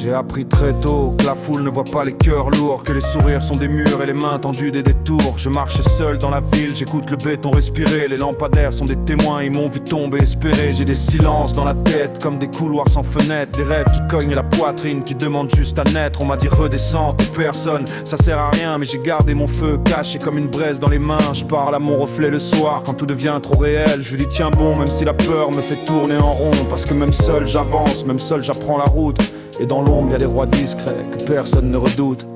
J'ai appris très tôt que la foule ne voit pas les cœurs lourds, que les sourires sont des murs et les mains tendues des détours. Je marche seul dans la ville, j'écoute le béton respirer. Les lampadaires sont des témoins, ils m'ont vu tomber, espérer. J'ai des silences dans la tête comme des couloirs sans fenêtre, des rêves qui cognent la poitrine, qui demandent juste à naître. On m'a dit redescends, t'es personne, ça sert à rien, mais j'ai gardé mon feu caché comme une braise dans les mains. Je parle à mon reflet le soir quand tout devient trop réel. Je lui dis tiens bon, même si la peur me fait tourner en rond, parce que même seul j'avance, même seul j'apprends la route. Et dans l'ombre y'a des rois discrets que personne ne redoute.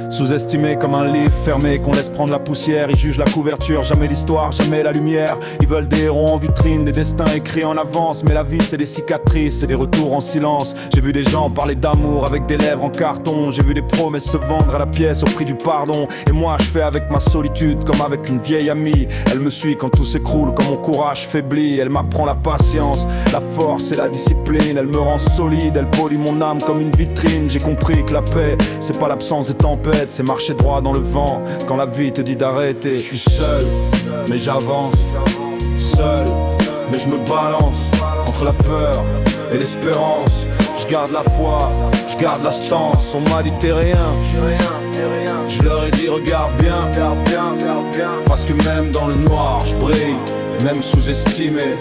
Sous-estimés comme un livre fermé qu'on laisse prendre la poussière. Ils jugent la couverture, jamais l'histoire, jamais la lumière. Ils veulent des héros en vitrine, des destins écrits en avance. Mais la vie c'est des cicatrices, c'est des retours en silence. J'ai vu des gens parler d'amour avec des lèvres en carton. J'ai vu des promesses se vendre à la pièce au prix du pardon. Et moi je fais avec ma solitude comme avec une vieille amie. Elle me suit quand tout s'écroule, quand mon courage faiblit. Elle m'apprend la patience, la force et la discipline. Elle me rend solide, elle polit mon âme comme une vitrine. J'ai compris que la paix c'est pas l'absence de tempête, c'est marcher droit dans le vent quand la vie te dit d'arrêter. Je suis seul, mais j'avance. Seul, mais je me balance entre la peur et l'espérance. Je garde la foi, je garde la stance. On m'a dit t'es rien, je leur ai dit regarde bien. Parce que même dans le noir je brille, même sous-estimé,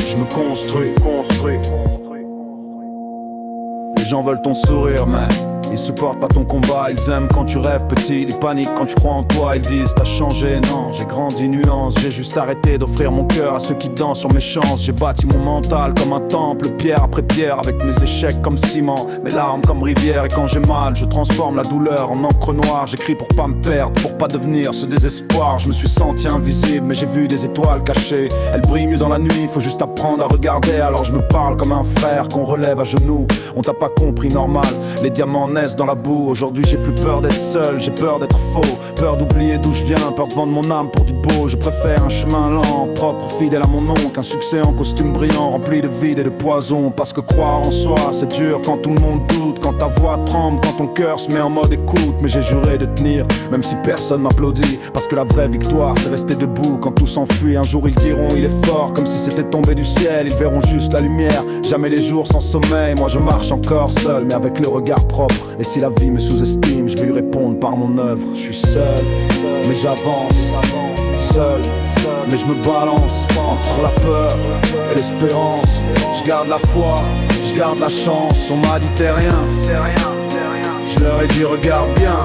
je me construis. Les gens veulent ton sourire mais ils supportent pas ton combat, ils aiment quand tu rêves petit, ils paniquent quand tu crois en toi. Ils disent t'as changé, non, j'ai grandi nuance. J'ai juste arrêté d'offrir mon cœur à ceux qui dansent sur mes chances. J'ai bâti mon mental comme un temple, pierre après pierre, avec mes échecs comme ciment, mes larmes comme rivière. Et quand j'ai mal, je transforme la douleur en encre noire. J'écris pour pas me perdre, pour pas devenir ce désespoir. Je me suis senti invisible, mais j'ai vu des étoiles cachées. Elles brillent mieux dans la nuit, faut juste apprendre à regarder. Alors je me parle comme un frère qu'on relève à genoux. On t'a pas compris, normal, les diamants dans la boue. Aujourd'hui j'ai plus peur d'être seul, j'ai peur d'être faux, peur d'oublier d'où je viens, peur de vendre mon âme pour du beau. Je préfère un chemin lent, propre, fidèle à mon nom, qu'un succès en costume brillant, rempli de vide et de poison. Parce que croire en soi c'est dur quand tout le monde doute, quand ta voix tremble, quand ton cœur se met en mode écoute. Mais j'ai juré de tenir, même si personne m'applaudit, parce que la vraie victoire c'est rester debout quand tout s'enfuit. Un jour ils diront il est fort, comme si c'était tombé du ciel. Ils verront juste la lumière, jamais les jours sans sommeil. Moi je marche encore seul, mais avec le regard propre. Et si la vie me sous-estime, je vais lui répondre par mon œuvre. Je suis seul, mais j'avance. Seul, mais je me balance entre la peur et l'espérance. Je garde la foi, je garde la chance. On m'a dit t'es rien, je leur ai dit regarde bien.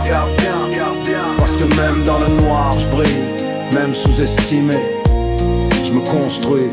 Parce que même dans le noir je brille, même sous-estimé, je me construis.